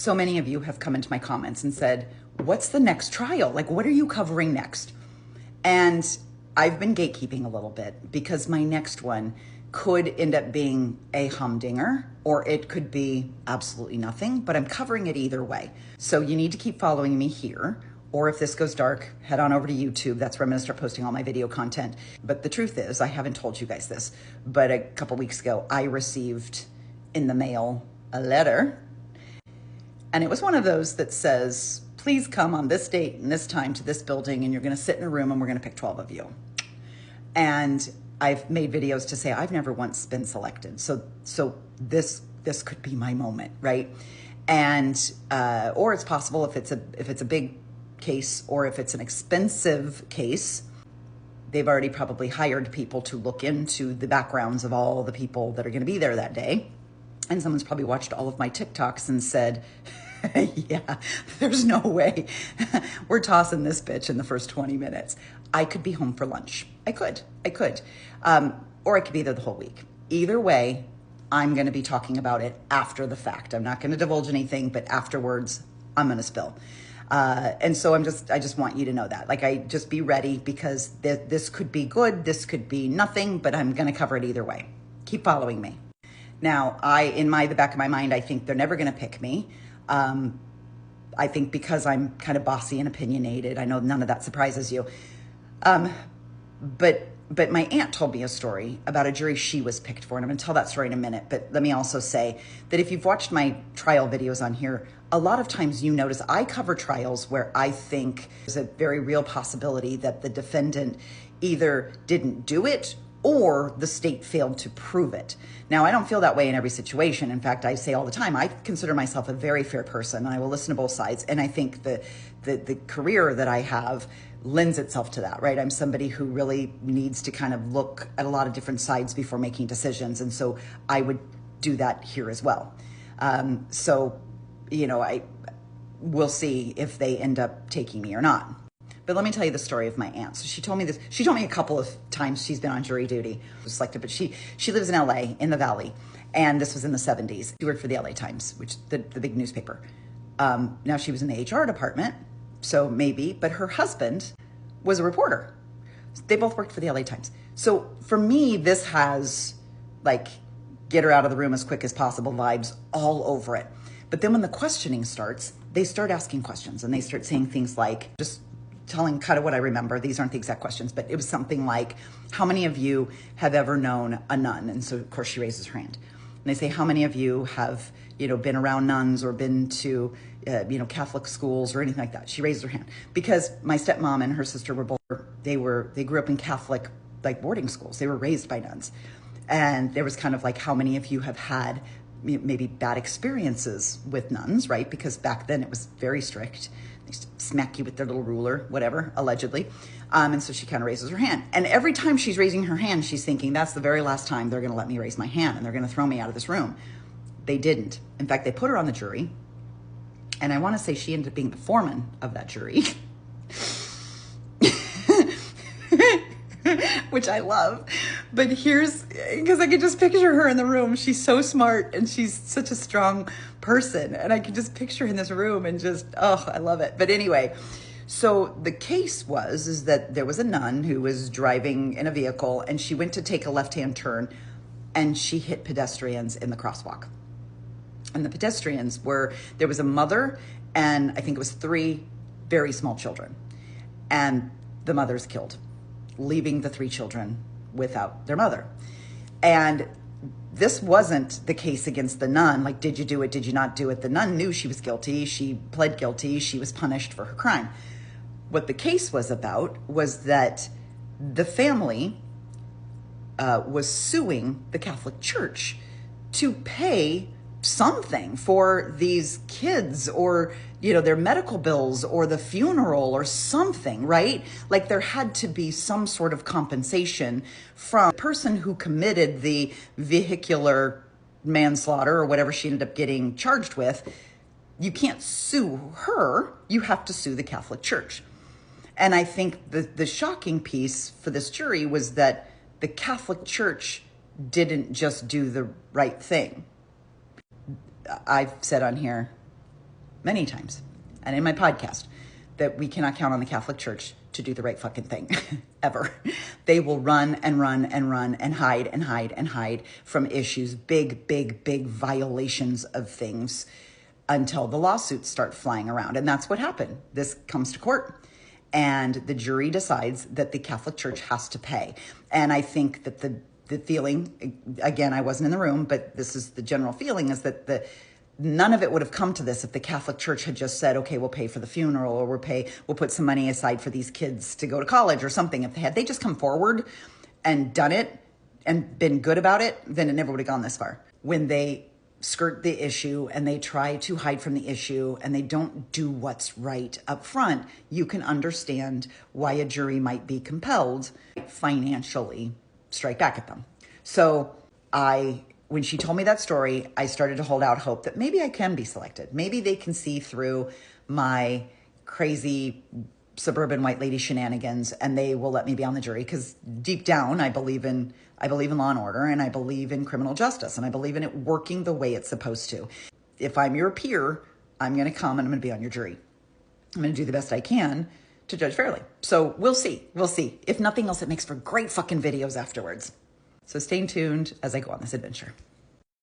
So many of you have come into my comments and said, what's the next trial? Like, what are you covering next? And I've been gatekeeping a little bit because my next one could end up being a humdinger or it could be absolutely nothing, but I'm covering it either way. So you need to keep following me here. Or if this goes dark, head on over to YouTube. That's where I'm gonna start posting all my video content. But the truth is, I haven't told you guys this, but a couple weeks ago, I received in the mail a letter. And it was one of those that says, please come on this date and this time to this building, and you're gonna sit in a room and we're gonna pick 12 of you. And I've made videos to say I've never once been selected. So this could be my moment, right? And or it's possible if it's a big case or if it's an expensive case, they've already probably hired people to look into the backgrounds of all the people that are going to be there that day. And someone's probably watched all of my TikToks and said, yeah, there's no way we're tossing this bitch in the first 20 minutes. I could be home for lunch. I could. Or I could be there the whole week. Either way, I'm going to be talking about it after the fact. I'm not going to divulge anything, but afterwards I'm going to spill. And so I just want you to know that, like, just be ready because this could be good. This could be nothing, but I'm going to cover it either way. Keep following me. Now, in the back of my mind, I think they're never going to pick me. I think because I'm kind of bossy and opinionated, I know none of that surprises you. But my aunt told me a story about a jury she was picked for, and I'm going to tell that story in a minute. But let me also say that if you've watched my trial videos on here, a lot of times you notice I cover trials where I think there's a very real possibility that the defendant either didn't do it or the state failed to prove it. Now, I don't feel that way in every situation. In fact, I say all the time, I consider myself a very fair person, and I will listen to both sides. And I think the career that I have lends itself to that, right? I'm somebody who really needs to kind of look at a lot of different sides before making decisions. And so I would do that here as well. We'll see if they end up taking me or not. But let me tell you the story of my aunt. So she told me this. She told me a couple of times she's been on jury duty, was selected, but she lives in LA, in the Valley. And this was in the 70s. She worked for the LA Times, which the big newspaper. Now she was in the HR department, so maybe, but her husband was a reporter. They both worked for the LA Times. So for me, this has like, get her out of the room as quick as possible vibes all over it. But then when the questioning starts, they start asking questions and they start saying things like, just telling kind of what I remember. These aren't the exact questions, but it was something like, how many of you have ever known a nun? And so of course she raises her hand. And they say, how many of you have, been around nuns or been to, Catholic schools or anything like that? She raises her hand because my stepmom and her sister were both, they grew up in Catholic, like, boarding schools. They were raised by nuns. And there was kind of like, how many of you have had maybe bad experiences with nuns, right? Because back then it was very strict. They used to smack you with their little ruler, whatever, allegedly. And so she kind of raises her hand. And every time she's raising her hand, she's thinking, that's the very last time they're going to let me raise my hand and they're going to throw me out of this room. They didn't. In fact, they put her on the jury. And I want to say she ended up being the foreman of that jury. Which I love. But because I could just picture her in the room. She's so smart and she's such a strong person. And I could just picture her in this room and just, oh, I love it. But anyway, so the case is that there was a nun who was driving in a vehicle and she went to take a left-hand turn and she hit pedestrians in the crosswalk. And the pedestrians there was a mother and I think it was 3 very small children. And the mother's killed, leaving the 3 children without their mother. And this wasn't the case against the nun. Like, did you do it? Did you not do it? The nun knew she was guilty. She pled guilty. She was punished for her crime. What the case was about was that the family was suing the Catholic Church to pay something for these kids or, their medical bills or the funeral or something, right? Like there had to be some sort of compensation from the person who committed the vehicular manslaughter or whatever she ended up getting charged with. You can't sue her. You have to sue the Catholic Church. And I think the shocking piece for this jury was that the Catholic Church didn't just do the right thing. I've said on here, many times, and in my podcast, that we cannot count on the Catholic Church to do the right fucking thing, ever. They will run and run and run and hide and hide and hide from issues, big, big, big violations of things, until the lawsuits start flying around. And that's what happened. This comes to court, and the jury decides that the Catholic Church has to pay. And I think that the feeling, again, I wasn't in the room, but this is the general feeling, is that none of it would have come to this if the Catholic Church had just said, okay, we'll pay for the funeral, or we'll put some money aside for these kids to go to college or something. If they just come forward and done it and been good about it, then it never would have gone this far. When they skirt the issue and they try to hide from the issue and they don't do what's right up front, you can understand why a jury might be compelled financially strike back at them. So when she told me that story, I started to hold out hope that maybe I can be selected. Maybe they can see through my crazy suburban white lady shenanigans and they will let me be on the jury, because deep down I believe in law and order, and I believe in criminal justice, and I believe in it working the way it's supposed to. If I'm your peer, I'm going to come and I'm going to be on your jury. I'm going to do the best I can to judge fairly. So we'll see. We'll see. If nothing else, it makes for great fucking videos afterwards. So stay tuned as I go on this adventure.